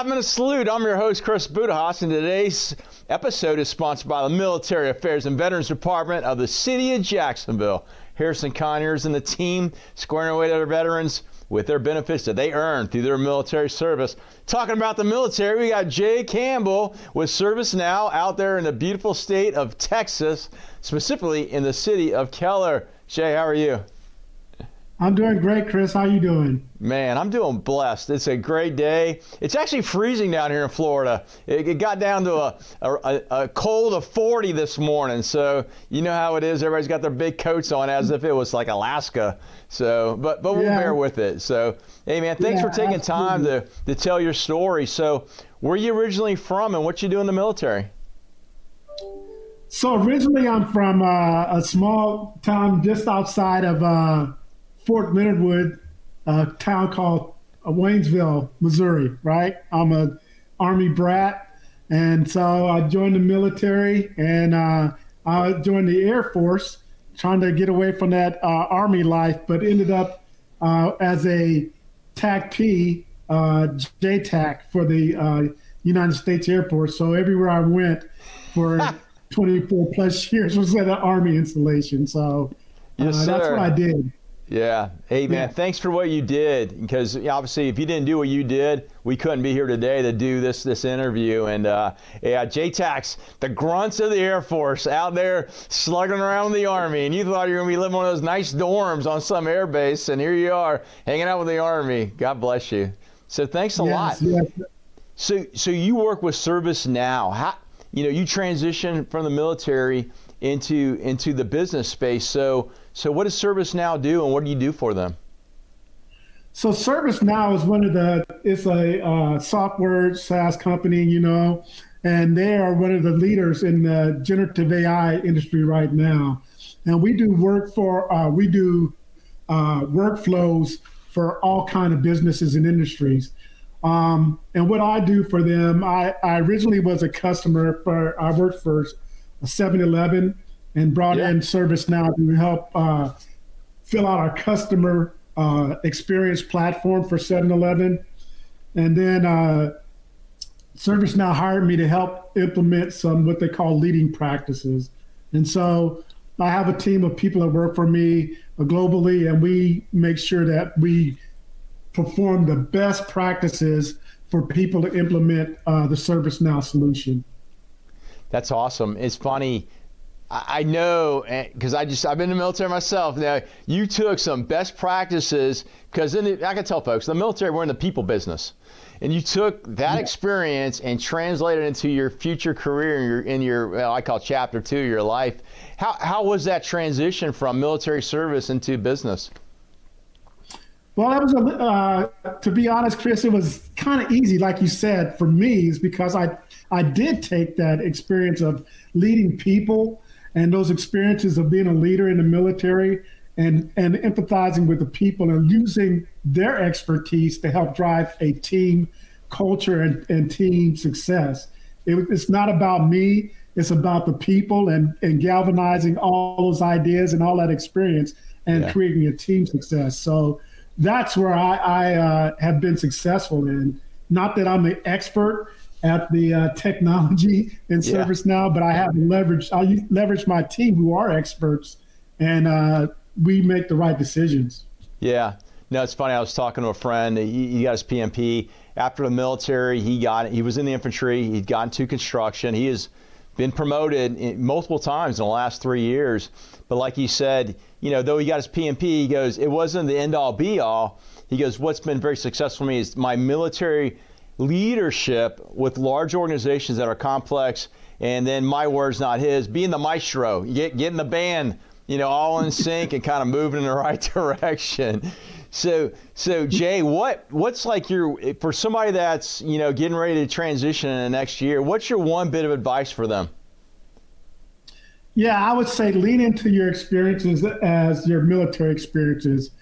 5-minute salute. I'm your host, Chris Budihas, and today's episode is sponsored by the Military Affairs and Veterans Department of the City of Jacksonville. Harrison Conyers and the team squaring away to their veterans with their benefits that they earn through their military service. Talking about the military, we got Jerry Campbell with ServiceNow out there in the beautiful state of Texas, specifically in the city of Keller. Jay, how are you? I'm doing great, Chris. How you doing? Man, I'm doing blessed. It's a great day. It's actually freezing down here in Florida. It got down to a cold of 40 this morning. So you know how it is. Everybody's got their big coats on as if it was like Alaska. So, but we'll bear with it. So, hey man, thanks for taking time to tell your story. So, where are you originally from and what you do in the military? So originally I'm from a small town just outside of Fort Leonard Wood, a town called Waynesville, Missouri, right? I'm an Army brat. And so I joined the military and I joined the Air Force, trying to get away from that Army life, but ended up as a TAC-P, JTAC for the United States Air Force. So everywhere I went for 24 plus years was at an Army installation. So that's what I did. Yeah. Hey, man, thanks for what you did, because obviously if you didn't do what you did, we couldn't be here today to do this interview. And JTACs, the grunts of the Air Force out there slugging around in the Army, and you thought you were going to be living one of those nice dorms on some air base, and here you are hanging out with the Army. God bless you. So thanks a lot. Yes. So you work with ServiceNow. How, you transition from the military into the business space. So what does ServiceNow do, and what do you do for them? So ServiceNow is it's a software SaaS company, and they are one of the leaders in the generative AI industry right now. And we do workflows for all kind of businesses and industries. And what I do for them, I originally was a customer I worked for 7-Eleven and brought in ServiceNow to help fill out our customer experience platform for 7-Eleven. And then ServiceNow hired me to help implement some what they call leading practices. And so I have a team of people that work for me globally, and we make sure that we perform the best practices for people to implement the ServiceNow solution. That's awesome. It's funny. I know, because I've been in the military myself. Now, you took some best practices, because I can tell folks, the military, we're in the people business. And you took that experience and translated it into your future career in your I call chapter 2 of your life. How was that transition from military service into business? Well, that was, to be honest, Chris, it was kind of easy, like you said, for me, is because I did take that experience of leading people and those experiences of being a leader in the military and empathizing with the people and using their expertise to help drive a team culture and team success. It's not about me, it's about the people and galvanizing all those ideas and all that experience and creating a team success. So that's where I have been successful in. Not that I'm an expert at the technology in ServiceNow, but I have leveraged my team who are experts, and we make the right decisions. Yeah. No, it's funny. I was talking to a friend. He got his PMP after the military. He was in the infantry. He'd gotten to construction. He has been promoted multiple times in the last 3 years. But like he said, though he got his PMP, he goes, it wasn't the end all be all. He goes, what's been very successful for me is my military leadership with large organizations that are complex, and then my words, not his, being the maestro, getting the band, all in sync and kind of moving in the right direction. So Jay, what's like for somebody that's, getting ready to transition in the next year, what's your one bit of advice for them? Yeah, I would say lean into your experiences as your military experiences.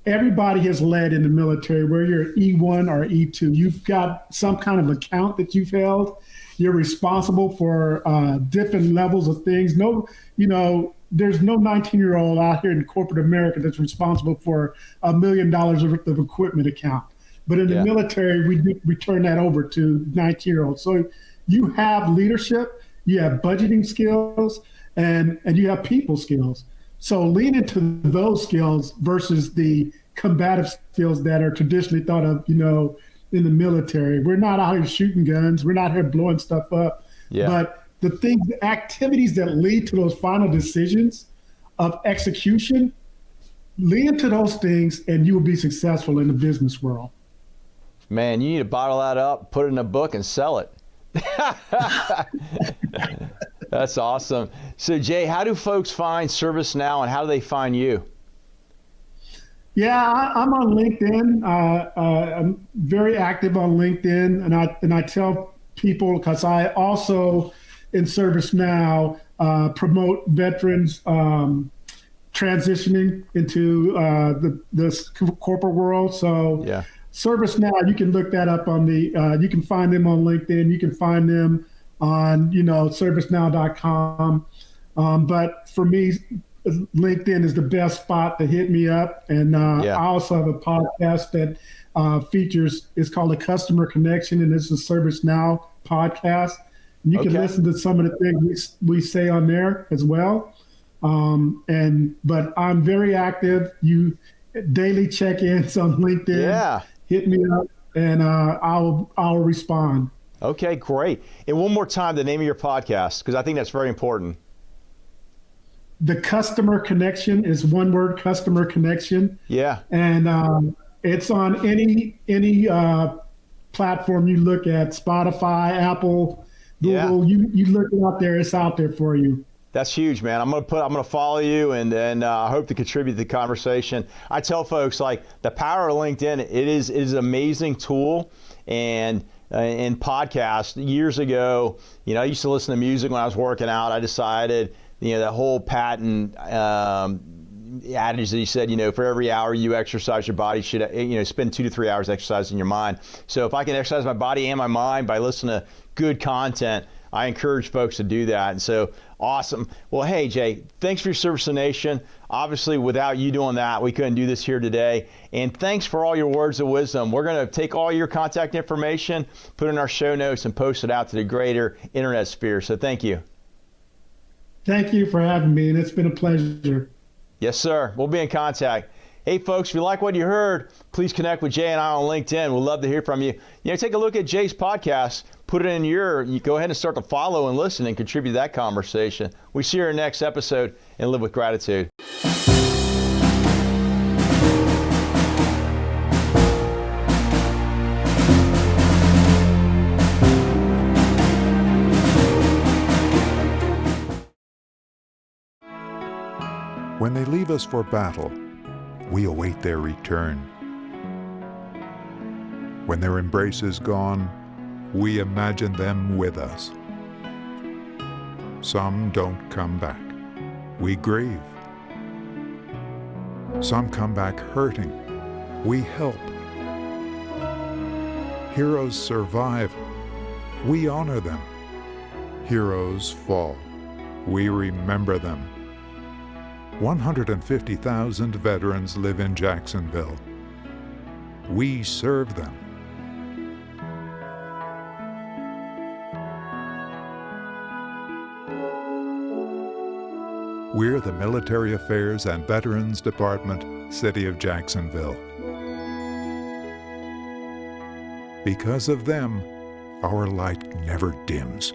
Everybody has led in the military, where you're E1 or E2. You've got some kind of account that you've held. You're responsible for different levels of things. There's no 19-year-old out here in corporate America that's responsible for $1 million worth of equipment account. But in the Yeah. military, we turn that over to 19-year-olds. So you have leadership, you have budgeting skills, and you have people skills. So lean into those skills versus the combative skills that are traditionally thought of, in the military. We're not out here shooting guns. We're not here blowing stuff up. Yeah. But the activities that lead to those final decisions of execution, lean into those things and you will be successful in the business world. Man, you need to bottle that up, put it in a book, and sell it. That's awesome. So, Jay, how do folks find ServiceNow and how do they find you? Yeah, I'm on LinkedIn. I'm very active on LinkedIn, and I tell people, because I also in ServiceNow promote veterans transitioning into the corporate world. So Yeah. ServiceNow, you can look that up on you can find them on LinkedIn. You can find them on ServiceNow.com. But for me, LinkedIn is the best spot to hit me up. And I also have a podcast that it's called The Customer Connection, and it's a ServiceNow podcast. And you can listen to some of the things we say on there as well. But I'm very active. You daily check-ins on LinkedIn. Yeah. Hit me up, and I'll respond. Okay, great. And one more time, the name of your podcast, because I think that's very important. The Customer Connection is one word, Customer Connection. Yeah. And it's on any platform you look at, Spotify, Apple, Google. Yeah. You look it out there, it's out there for you. That's huge, man. I'm gonna follow you, and I hope to contribute to the conversation. I tell folks, like, the power of LinkedIn. It is an amazing tool, and in podcast years ago, I used to listen to music when I was working out. I decided, that whole Patton adage that he said, for every hour you exercise your body, should spend 2 to 3 hours exercising your mind. So if I can exercise my body and my mind by listening to good content, I encourage folks to do that. And so, awesome. Well, hey, Jay, thanks for your service to the nation. Obviously, without you doing that, we couldn't do this here today. And thanks for all your words of wisdom. We're going to take all your contact information, put it in our show notes, and post it out to the greater internet sphere. So thank you. Thank you for having me, and it's been a pleasure. Yes, sir. We'll be in contact. Hey, folks, if you like what you heard, please connect with Jay and I on LinkedIn. We'd love to hear from you. Take a look at Jay's podcast. Put it in you go ahead and start to follow and listen and contribute to that conversation. We see you in our next episode, and live with gratitude. When they leave us for battle, we await their return. When their embrace is gone, we imagine them with us. Some don't come back. We grieve. Some come back hurting. We help. Heroes survive. We honor them. Heroes fall. We remember them. 150,000 veterans live in Jacksonville. We serve them. We're the Military Affairs and Veterans Department, City of Jacksonville. Because of them, our light never dims.